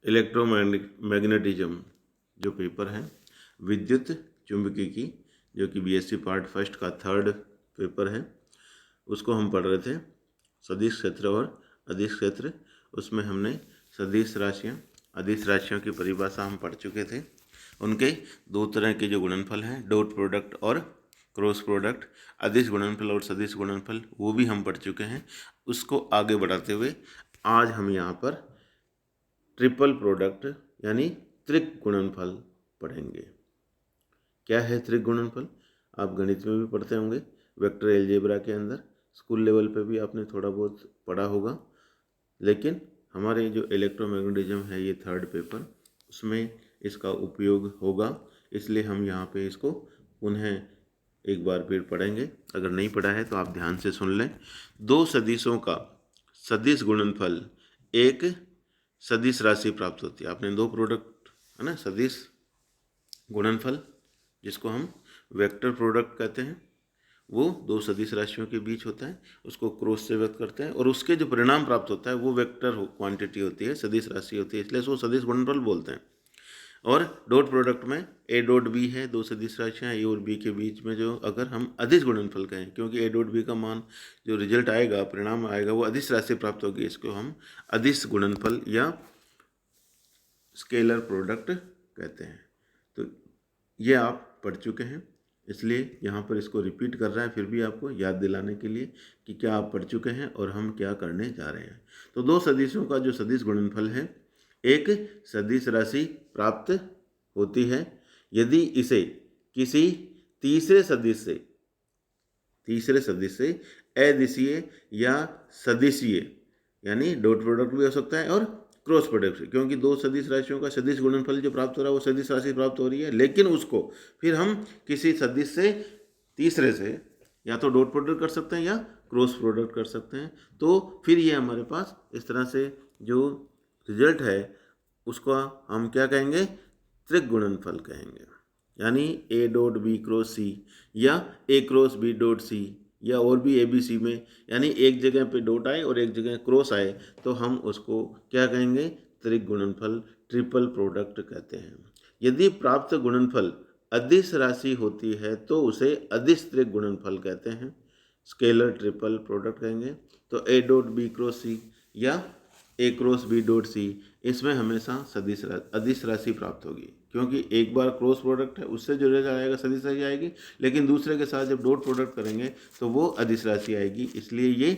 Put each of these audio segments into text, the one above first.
Electromagnetism जो paper है, विद्युत चुंबकीय जो कि बीएससी पार्ट फर्स्ट का 3rd पेपर है, उसको हम पढ़ रहे थे। सदिश क्षेत्र और अदिश क्षेत्र, उसमें हमने सदिश राशियाँ, अदिश राशियों की परिभाषा हम पढ़ चुके थे। उनके 2 तरह के जो गुणनफल हैं, डॉट प्रोडक्ट और क्रॉस प्रोडक्ट, अदिश गुणनफल और सदिश गुणनफल, वो भी हम पढ़ चुके हैं। उसको आगे बढ़ाते हुए आज हम यहाँ पर ट्रिपल प्रोडक्ट यानी त्रिक गुणनफल पढ़ेंगे। क्या है त्रिक गुणनफल? आप गणित में भी पढ़ते होंगे, वेक्टर एलजेब्रा के अंदर, स्कूल लेवल पे भी आपने थोड़ा बहुत पढ़ा होगा। लेकिन हमारे जो इलेक्ट्रोमैग्नेटिज्म है, ये 3rd पेपर, उसमें इसका उपयोग होगा, इसलिए हम यहाँ पे इसको पुनः एक बार फिर पढ़ेंगे। अगर नहीं पढ़ा है तो आप ध्यान से सुन लें। 2 सदिशों का सदिश गुणनफल एक सदिश राशि प्राप्त होती है। आपने 2 प्रोडक्ट है ना, सदिश गुणनफल जिसको हम वेक्टर प्रोडक्ट कहते हैं, वो 2 सदिश राशियों के बीच होता है, उसको क्रॉस से व्यक्त करते हैं और उसके जो परिणाम प्राप्त होता है वो वेक्टर क्वांटिटी होती है, सदिश राशि होती है, इसलिए उसको सदिश गुणनफल बोलते हैं। और डॉट प्रोडक्ट में ए डॉट बी है, 2 सदिश राशियाँ ए और बी के बीच में जो अगर हम अदिश गुणनफल कहें, क्योंकि ए डॉट बी का मान जो रिजल्ट आएगा, परिणाम आएगा, वो अदिश राशि प्राप्त होगी, इसको हम अदिश गुणनफल या स्केलर प्रोडक्ट कहते हैं। तो ये आप पढ़ चुके हैं, इसलिए यहाँ पर इसको रिपीट कर रहा है फिर भी आपको याद दिलाने के लिए कि क्या आप पढ़ चुके हैं और हम क्या करने जा रहे हैं। तो 2 सदिशों का जो सदिश गुणनफल है, एक सदिश राशि प्राप्त होती है यदि इसे किसी तीसरे सदिश से अदिशीय या सदिशीय यानी डॉट प्रोडक्ट भी हो सकता है और क्रॉस प्रोडक्ट से, क्योंकि 2 सदिश राशियों का सदिश गुणनफल जो प्राप्त हो रहा है वो सदिश राशि प्राप्त हो रही है, लेकिन उसको फिर हम किसी सदिश से तीसरे से या तो डॉट प्रोडक्ट कर सकते हैं या क्रॉस प्रोडक्ट कर सकते हैं। तो फिर ये हमारे पास इस तरह से जो रिजल्ट है उसको हम क्या कहेंगे? त्रिक गुणनफल कहेंगे। यानी ए डॉट बी क्रॉस सी या ए क्रॉस बी डॉट सी, या और भी ए बी सी में, यानी एक जगह पे डॉट आए और एक जगह क्रॉस आए तो हम उसको क्या कहेंगे? त्रिक गुणनफल, ट्रिपल प्रोडक्ट कहते हैं। यदि प्राप्त गुणनफल अदिश राशि होती है तो उसे अदिश त्रिक गुणनफल कहते हैं, स्केलर ट्रिपल प्रोडक्ट कहेंगे। तो ए डॉट बी क्रॉस सी या ए क्रॉस बी डॉट सी, इसमें हमेशा अदिश राशि प्राप्त होगी, क्योंकि एक बार क्रॉस प्रोडक्ट है उससे जो रिजल्ट आएगा सदिश राशि आएगी, लेकिन दूसरे के साथ जब डॉट प्रोडक्ट करेंगे तो वो अदिश राशि आएगी। इसलिए ये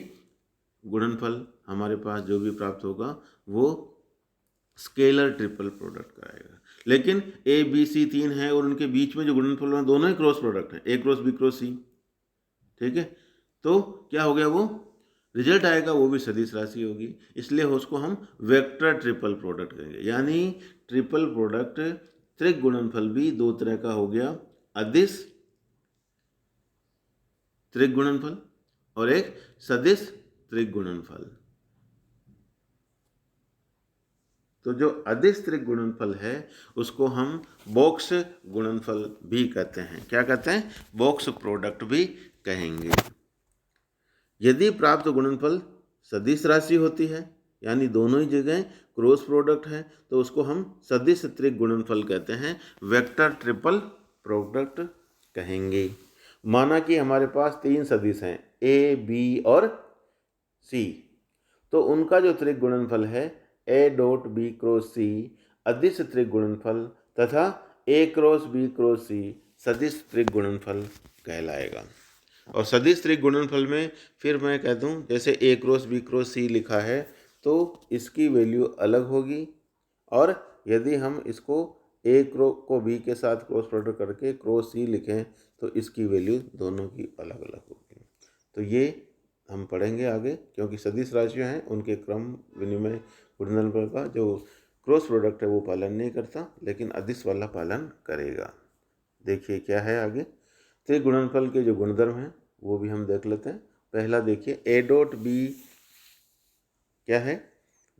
गुणनफल हमारे पास जो भी प्राप्त होगा वो स्केलर ट्रिपल प्रोडक्ट कराएगा। लेकिन ए बी सी 3 है और उनके बीच में जो गुणनफल है दोनों ही क्रॉस प्रोडक्ट है, ए क्रॉस बी क्रॉस सी, ठीक है। तो क्या हो गया, वो रिजल्ट आएगा वो भी सदिश राशि होगी, इसलिए उसको हम वेक्टर ट्रिपल प्रोडक्ट कहेंगे। यानी ट्रिपल प्रोडक्ट त्रिक गुणनफल भी 2 तरह का हो गया, अदिश त्रिक गुणनफल और एक सदिश त्रिक गुणनफल। तो जो अदिश त्रिक गुणनफल है उसको हम बॉक्स गुणनफल भी कहते हैं। क्या कहते हैं? बॉक्स प्रोडक्ट भी कहेंगे। यदि प्राप्त गुणनफल सदिश राशि होती है, यानी दोनों ही जगह क्रॉस प्रोडक्ट है, तो उसको हम सदिश त्रिक गुणनफल कहते हैं, वेक्टर ट्रिपल प्रोडक्ट कहेंगे। माना कि हमारे पास 3 सदिश हैं, ए बी और सी, तो उनका जो त्रिक गुणनफल है ए डॉट बी क्रॉस सी अदिश त्रिक गुणनफल तथा ए क्रॉस बी क्रॉस सी सदिश त्रिक गुणनफल कहलाएगा। और सदिश त्रिक गुणनफल में फिर मैं कह दूं, जैसे ए क्रॉस बी क्रॉस सी लिखा है तो इसकी वैल्यू अलग होगी, और यदि हम इसको ए को बी के साथ क्रॉस प्रोडक्ट करके क्रॉस सी लिखें तो इसकी वैल्यू दोनों की अलग अलग होगी। तो ये हम पढ़ेंगे आगे, क्योंकि सदिश राशियाँ हैं उनके क्रम विनिमय गुणनफल का जो क्रॉस प्रोडक्ट है वो पालन नहीं करता, लेकिन अदिश वाला पालन करेगा। देखिए क्या है आगे, त्रिक गुणनफल के जो गुणधर्म हैं वो भी हम देख लेते हैं। पहला देखिए, ए डॉट बी क्या है?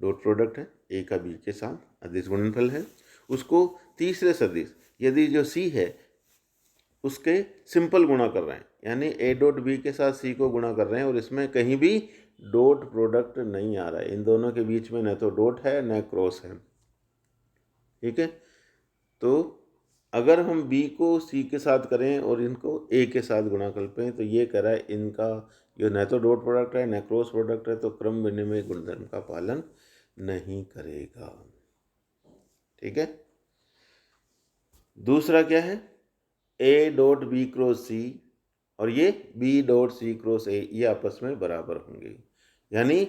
डॉट प्रोडक्ट है, ए का बी के साथ अदिश गुणनफल है। उसको तीसरे सदिश यदि जो सी है उसके सिंपल गुणा कर रहे हैं, यानी ए डॉट बी के साथ सी को गुणा कर रहे हैं और इसमें कहीं भी डॉट प्रोडक्ट नहीं आ रहा है, इन दोनों के बीच में न तो डॉट है न क्रॉस है, ठीक है। तो अगर हम b को c के साथ करें और इनको a के साथ गुणा करें तो ये कह रहा है इनका ये न तो डॉट प्रोडक्ट है न क्रॉस प्रोडक्ट है, तो क्रम विनिमय गुणधर्म का पालन नहीं करेगा। ठीक है। दूसरा क्या है, a dot B cross C और ये b dot C cross a ये आपस में बराबर होंगे। यानी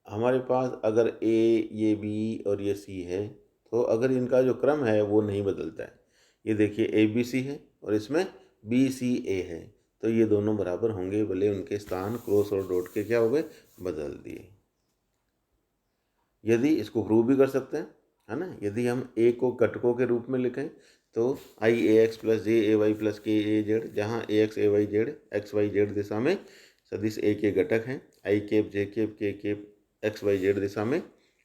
हमारे पास अगर a ये b और ये c है, तो अगर इनका जो क्रम है वो नहीं बदलता है। ये देखिए ए बी सी है और इसमें बी सी ए है, तो ये दोनों बराबर होंगे, भले उनके स्थान क्रॉस और डॉट के क्या हो गए, बदल दिए। यदि इसको प्रूव भी कर सकते हैं, है ना। यदि हम a को घटकों के रूप में लिखें तो i a x plus j a y plus k a z, जहाँ a x a y z x y z दिशा में सदिश a के घटक हैं, i cap j cap k cap x y z दिशा में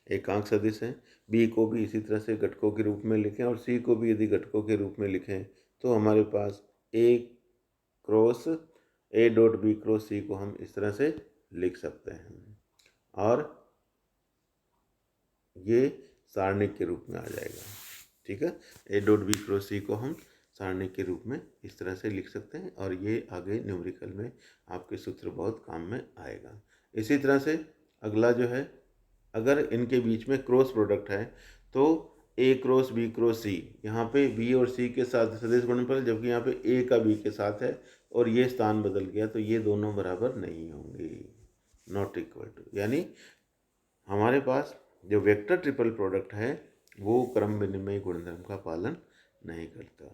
एकांक सदिश हैं। b को भी इसी तरह से घटकों के रूप में लिखें और c को भी यदि घटकों के रूप में लिखें तो हमारे पास a cross a dot B cross c को हम इस तरह से लिख सकते हैं और ये सारणिक के रूप में आ जाएगा। ठीक है। ए डॉट बी क्रॉस सी को हम सारणिक के रूप में इस तरह से लिख सकते हैं और ये आगे न्यूमेरिकल में आपके सूत्र बहुत काम में आएगा। इसी तरह से अगला जो है, अगर इनके बीच में क्रॉस प्रोडक्ट है तो ए क्रॉस बी क्रॉस सी, यहाँ पे बी और सी के साथ सदिश गुणनफल, जबकि यहाँ पे ए का बी के साथ है और ये स्थान बदल गया, तो ये दोनों बराबर नहीं होंगे, नॉट इक्वल टू। यानी हमारे पास जो वेक्टर ट्रिपल प्रोडक्ट है वो क्रम विनिमय गुणधर्म का पालन नहीं करता।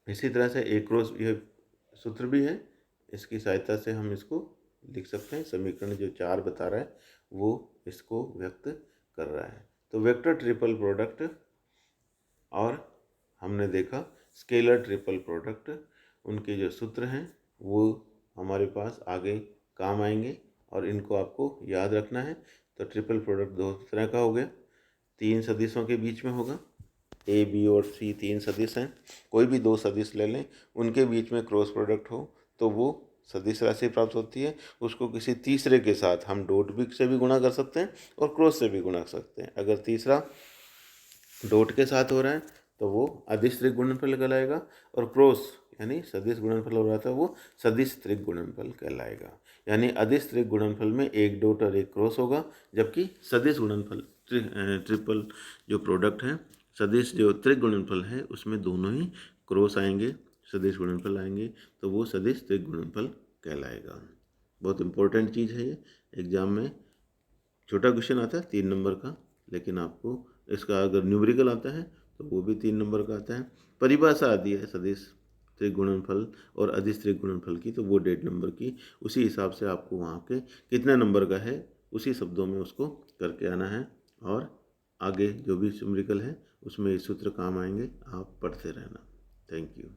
इसी तरह से ए क्रॉस, यह सूत्र भी है, इसकी सहायता से हम इसको लिख सकते हैं। समीकरण जो 4 बता रहा है वो इसको व्यक्त कर रहा है। तो वेक्टर ट्रिपल प्रोडक्ट और हमने देखा स्केलर ट्रिपल प्रोडक्ट, उनके जो सूत्र हैं वो हमारे पास आगे काम आएंगे और इनको आपको याद रखना है। तो ट्रिपल प्रोडक्ट दो तरह का हो गया, तीन सदिशों के बीच में होगा, ए बी और सी तीन सदिश हैं, कोई भी दो सदिश ले लें, उनके बीच में क्रॉस प्रोडक्ट हो तो वो सदिश राशि प्राप्त होती है। उसको किसी तीसरे के साथ हम डॉट भी से भी गुणा कर सकते हैं और क्रॉस से भी गुणा कर सकते हैं। अगर तीसरा डॉट के साथ हो रहा है तो वो अदिश त्रिक गुणनफल कहलाएगा और क्रॉस यानी सदिश गुणनफल हो रहा था वो सदिश त्रिक गुणनफल कहलाएगा। यानी अदिश त्रिक गुणनफल में एक डॉट और एक क्रॉस होगा, जबकि सदिश गुणनफल ट्रिपल जो प्रोडक्ट है, सदिश जो त्रिक गुणनफल है उसमें दोनों ही क्रॉस आएंगे, सदिश गुणनफल आएंगे, तो वो सदिश त्रिक गुणनफल कहलाएगा। बहुत इंपॉर्टेंट चीज़ है ये, एग्जाम में छोटा क्वेश्चन आता है 3 नंबर का, लेकिन आपको इसका अगर न्यूमेरिकल आता है तो वो भी 3 नंबर का आता है। परिभाषा आती है सदिश त्रिक गुणनफल और अदिश त्रिक गुणनफल की, तो वो 1.5 नंबर की, उसी हिसाब से आपको वहाँ के कितने नंबर का है उसी शब्दों में उसको करके आना है और आगे जो भी न्यूमेरिकल है उसमें ये सूत्र काम आएंगे, आप पढ़ते रहना। Thank you.